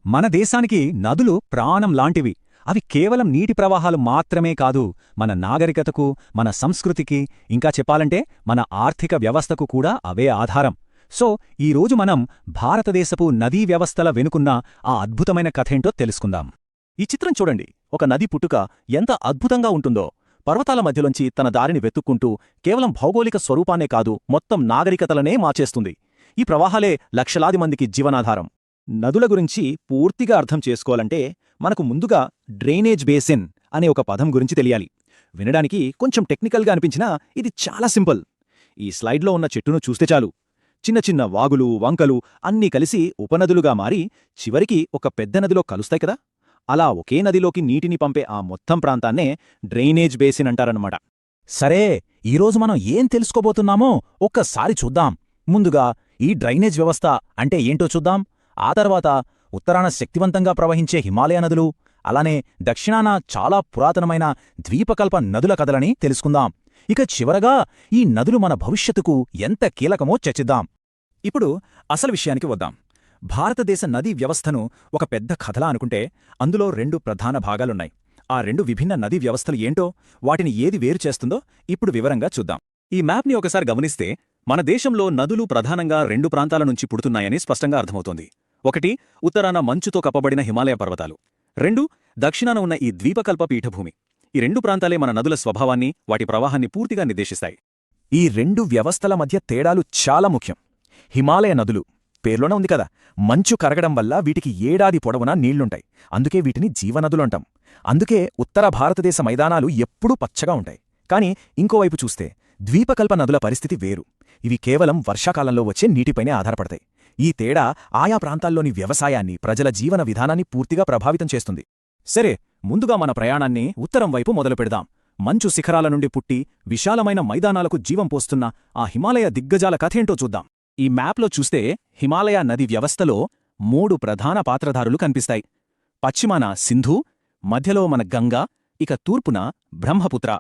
మన దేశానికి నదులు ప్రాణం లాంటివి. అవి కేవలం నీటి ప్రవాహాలు మాత్రమే కాదు, మన నాగరికతకు, మన సంస్కృతికి, ఇంకా చెప్పాలంటే మన ఆర్థిక వ్యవస్థకు కూడా అవే ఆధారం. సో ఈరోజు మనం భారతదేశపు నదీ వ్యవస్థల వెనుకున్న ఆ అద్భుతమైన కథేంటో తెలుసుకుందాం. ఈ చిత్రం చూడండి, ఒక నది పుట్టుక ఎంత అద్భుతంగా ఉంటుందో. పర్వతాల మధ్యలోంచి తన దారిని వెతుక్కుంటూ కేవలం భౌగోళిక స్వరూపాన్నే కాదు, మొత్తం నాగరికతలనే మార్చేస్తుంది. ఈ ప్రవాహాలే లక్షలాది మందికి జీవనాధారం. నదుల గురించి పూర్తిగా అర్థం చేసుకోవాలంటే మనకు ముందుగా డ్రైనేజ్ బేసిన్ అనే ఒక పదం గురించి తెలియాలి. వినడానికి కొంచెం టెక్నికల్గా అనిపించినా ఇది చాలా సింపుల్. ఈ స్లైడ్లో ఉన్న చెట్టును చూస్తే చాలు, చిన్న చిన్న వాగులు, వంకలు అన్నీ కలిసి ఉపనదులుగా మారి చివరికి ఒక పెద్ద నదిలో కలుస్తాయి కదా. అలా ఒకే నదిలోకి నీటిని పంపే ఆ మొత్తం ప్రాంతాన్నే డ్రైనేజ్ బేసిన్ అంటారన్నమాట. సరే, ఈరోజు మనం ఏం తెలుసుకోబోతున్నామో ఒక్కసారి చూద్దాం. ముందుగా ఈ డ్రైనేజ్ వ్యవస్థ అంటే ఏంటో చూద్దాం. ఆ తర్వాత ఉత్తరాన శక్తివంతంగా ప్రవహించే హిమాలయ నదులు, అలానే దక్షిణాన చాలా పురాతనమైన ద్వీపకల్ప నదుల కథలని తెలుసుకుందాం. ఇక చివరగా ఈ నదులు మన భవిష్యత్తుకు ఎంత కీలకమో చర్చిద్దాం. ఇప్పుడు అసలు విషయానికి వద్దాం. భారతదేశ నదీ వ్యవస్థను ఒక పెద్ద కథలా అనుకుంటే అందులో రెండు ప్రధాన భాగాలున్నాయి. ఆ రెండు విభిన్న నదీ వ్యవస్థలు ఏంటో, వాటిని ఏది వేరు చేస్తుందో ఇప్పుడు వివరంగా చూద్దాం. ఈ మ్యాప్ని ఒకసారి గమనిస్తే మన దేశంలో నదులు ప్రధానంగా రెండు ప్రాంతాల నుంచి పుడుతున్నాయని స్పష్టంగా అర్థమవుతోంది. ఒకటి, ఉత్తరాన మంచుతో కప్పబడిన హిమాలయ పర్వతాలు. రెండు, దక్షిణాన ఉన్న ఈ ద్వీపకల్ప పీఠభూమి. ఈ రెండు ప్రాంతాలే మన నదుల స్వభావాన్ని, వాటి ప్రవాహాన్ని పూర్తిగా నిర్దేశిస్తాయి. ఈ రెండు వ్యవస్థల మధ్య తేడాలు చాలా ముఖ్యం. హిమాలయ నదులు పేర్లోనే ఉంది కదా, మంచు కరగడం వల్ల వీటికి ఏడాది పొడవునా నీళ్లుంటాయి. అందుకే వీటిని జీవనదులంటాం. అందుకే ఉత్తర భారతదేశ మైదానాలు ఎప్పుడూ పచ్చగా ఉంటాయి. కాని ఇంకోవైపు చూస్తే ద్వీపకల్ప నదుల పరిస్థితి వేరు. ఇవి కేవలం వర్షాకాలంలో వచ్చే నీటిపైనే ఆధారపడతాయి. ఈ తేడా ఆయా ప్రాంతాల్లోని వ్యవసాయాన్ని, ప్రజల జీవన విధానాన్ని పూర్తిగా ప్రభావితం చేస్తుంది. సరే, ముందుగా మన ప్రయాణాన్ని ఉత్తరం వైపు మొదలుపెడదాం. మంచు శిఖరాల నుండి పుట్టి విశాలమైన మైదానాలకు జీవం పోస్తున్న ఆ హిమాలయ దిగ్గజాల కథేంటో చూద్దాం. ఈ మ్యాప్లో చూస్తే హిమాలయ నది వ్యవస్థలో మూడు ప్రధాన పాత్రధారులు కనిపిస్తాయి. పశ్చిమాన సింధు, మధ్యలో మన గంగా, ఇక తూర్పున బ్రహ్మపుత్ర.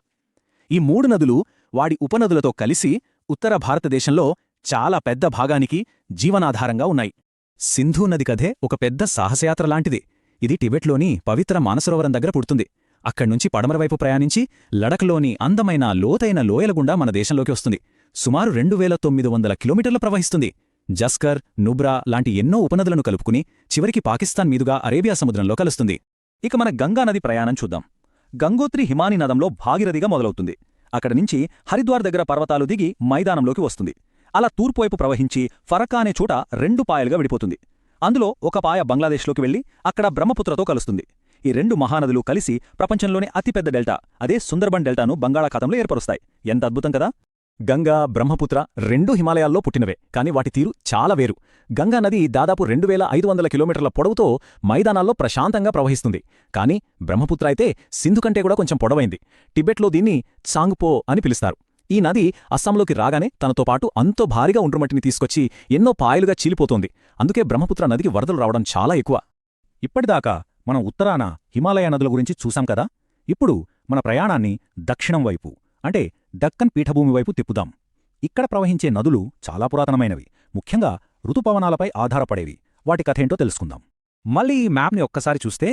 ఈ మూడు నదులు వాడి ఉపనదులతో కలిసి ఉత్తర భారతదేశంలో చాలా పెద్ద భాగానికి జీవనాధారంగా ఉన్నాయి. సింధూ నది కథే ఒక పెద్ద సాహసయాత్రలాంటిది. ఇది టిబెట్లోని పవిత్ర మానసరోవరం దగ్గర పుడుతుంది. అక్కడ్నుంచి పడమరవైపు ప్రయాణించి లడఖ్లోని అందమైన లోతైన లోయలగుండా మన దేశంలోకి వస్తుంది. సుమారు 2900 కిలోమీటర్లు ప్రవహిస్తుంది. జస్కర్, నుబ్రా లాంటి ఎన్నో ఉపనదులను కలుపుకుని చివరికి పాకిస్తాన్ మీదుగా అరేబియా సముద్రంలో కలుస్తుంది. ఇక మన గంగానది ప్రయాణం చూద్దాం. గంగోత్రి హిమానీ నదంలో భాగీరథిగా మొదలవుతుంది. అక్కడ నుంచి హరిద్వార్ దగ్గర పర్వతాలు దిగి మైదానంలోకి వస్తుంది. అలా తూర్పువైపు ప్రవహించి ఫరక్కా అనే చోట రెండు పాయలుగా విడిపోతుంది. అందులో ఒక పాయ బంగ్లాదేశ్లోకి వెళ్లి అక్కడ బ్రహ్మపుత్రతో కలుస్తుంది. ఈ రెండు మహానదులు కలిసి ప్రపంచంలోనే అతిపెద్ద డెల్టా, అదే సుందర్బన్ డెల్టాను బంగాళాఖాతంలో ఏర్పరుస్తాయి. ఎంత అద్భుతం కదా! గంగా, బ్రహ్మపుత్ర రెండూ హిమాలయాల్లో పుట్టినవే, కాని వాటి తీరు చాలా వేరు. గంగా నది దాదాపు 2500 కిలోమీటర్ల పొడవుతో మైదానాల్లో ప్రశాంతంగా ప్రవహిస్తుంది. కాని బ్రహ్మపుత్ర అయితే సింధు కంటే కూడా కొంచెం పొడవైంది. టిబెట్లో దీన్ని చాంగ్పో అని పిలుస్తారు. ఈ నది అస్సాంలోకి రాగానే తనతో పాటు అంతో భారీగా ఉండ్రుమట్టిని తీసుకొచ్చి ఎన్నో పాయలుగా చీలిపోతోంది. అందుకే బ్రహ్మపుత్ర నదికి వరదలు రావడం చాలా ఎక్కువ. ఇప్పటిదాకా మనం ఉత్తరాన హిమాలయ నదుల గురించి చూశాం కదా. ఇప్పుడు మన ప్రయాణాన్ని దక్షిణం వైపు, అంటే దక్కన్ పీఠభూమి వైపు తిప్పుదాం. ఇక్కడ ప్రవహించే నదులు చాలా పురాతనమైనవి, ముఖ్యంగా ఋతుపవనాలపై ఆధారపడేవి. వాటి కథేంటో తెలుసుకుందాం. మళ్ళీ ఈ మ్యాప్ని ఒక్కసారి చూస్తే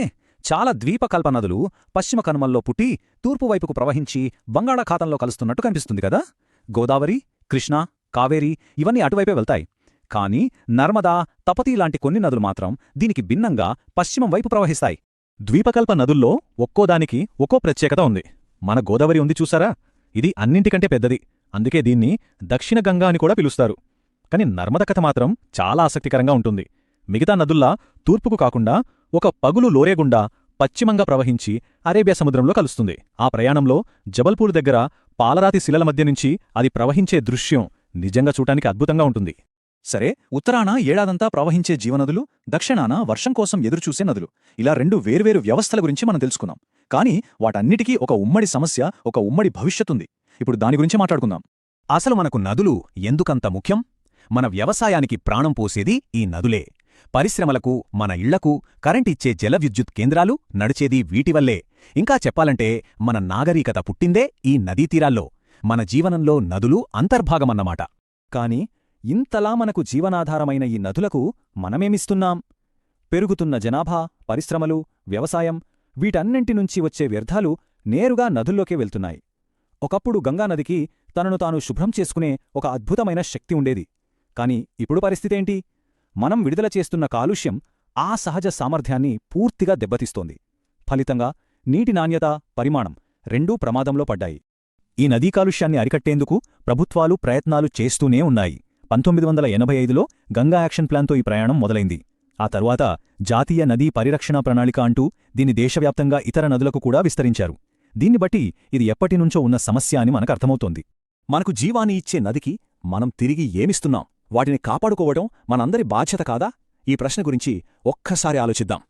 చాలా ద్వీపకల్ప నదులు పశ్చిమ కనుమల్లో పుట్టి తూర్పువైపుకు ప్రవహించి బంగాళాఖాతంలో కలుస్తున్నట్టు కనిపిస్తుంది కదా. గోదావరి, కృష్ణా, కావేరీ ఇవన్నీ అటువైపే వెళ్తాయి. కానీ నర్మదా, తపతీ లాంటి కొన్ని నదులు మాత్రం దీనికి భిన్నంగా పశ్చిమం వైపు ప్రవహిస్తాయి. ద్వీపకల్ప నదుల్లో ఒక్కోదానికి ఒక్కో ప్రత్యేకత ఉంది. మన గోదావరి ఉంది చూసారా, ఇది అన్నింటికంటే పెద్దది. అందుకే దీన్ని దక్షిణ గంగా అని కూడా పిలుస్తారు. కాని నర్మద కథ మాత్రం చాలా ఆసక్తికరంగా ఉంటుంది. మిగతా నదుల్లా తూర్పుకు కాకుండా ఒక పగులు లోరేగుండా పశ్చిమంగా ప్రవహించి అరేబియా సముద్రంలో కలుస్తుంది. ఆ ప్రయాణంలో జబల్పూర్ దగ్గర పాలరాతి శిలల మధ్య నుంచి అది ప్రవహించే దృశ్యం నిజంగా చూడటానికి అద్భుతంగా ఉంటుంది. సరే, ఉత్తరాన ఏడాదంతా ప్రవహించే జీవనదులు, దక్షిణాన వర్షం కోసం ఎదురుచూసే నదులు. ఇలా రెండు వేర్వేరు వ్యవస్థల గురించి మనం తెలుసుకున్నాం. కాని వాటన్నిటికీ ఒక ఉమ్మడి సమస్య, ఒక ఉమ్మడి భవిష్యత్తుంది. ఇప్పుడు దాని గురించి మాట్లాడుకుందాం. అసలు మనకు నదులు ఎందుకంత ముఖ్యం? మన వ్యవసాయానికి ప్రాణం పోసేది ఈ నదులే. పరిశ్రమలకు, మన ఇళ్లకు కరెంటిచ్చే జల విద్యుత్ కేంద్రాలు నడిచేది వీటివల్లే. ఇంకా చెప్పాలంటే మన నాగరికత పుట్టిందే ఈ నదీతీరాల్లో. మన జీవనంలో నదులు అంతర్భాగమన్నమాట. కాని ఇంతలా మనకు జీవనాధారమైన ఈ నదులకు మనమేమిస్తున్నాం? పెరుగుతున్న జనాభా, పరిశ్రమలు, వ్యవసాయం వీటన్నింటి నుంచి వచ్చే వ్యర్థాలు నేరుగా నదుల్లోకే వెళ్తున్నాయి. ఒకప్పుడు గంగానదికి తనను తాను శుభ్రం చేసుకునే ఒక అద్భుతమైన శక్తి ఉండేది. కాని ఇప్పుడు పరిస్థితేంటి? మనం విడుదల చేస్తున్న కాలుష్యం ఆ సహజ సామర్థ్యాన్ని పూర్తిగా దెబ్బతీస్తోంది. ఫలితంగా నీటి నాణ్యత, పరిమాణం రెండూ ప్రమాదంలో పడ్డాయి. ఈ నదీ కాలుష్యాన్ని అరికట్టేందుకు ప్రభుత్వాలు ప్రయత్నాలు చేస్తూనే ఉన్నాయి. 1985లో గంగా యాక్షన్ ప్లాన్తో ఈ ప్రయాణం మొదలైంది. ఆ తరువాత జాతీయ నదీ పరిరక్షణ ప్రణాళిక అంటూ దీన్ని దేశవ్యాప్తంగా ఇతర నదులకు కూడా విస్తరించారు. దీన్ని బట్టి ఇది ఎప్పటినుంచో ఉన్న సమస్య అని మనకర్థమవుతోంది. మనకు జీవాన్ని ఇచ్చే నదికి మనం తిరిగి ఏమిస్తున్నాం? వాటిని కాపాడుకోవడం మనందరి బాధ్యత కాదా? ఈ ప్రశ్న గురించి ఒక్కసారి ఆలోచిద్దాం.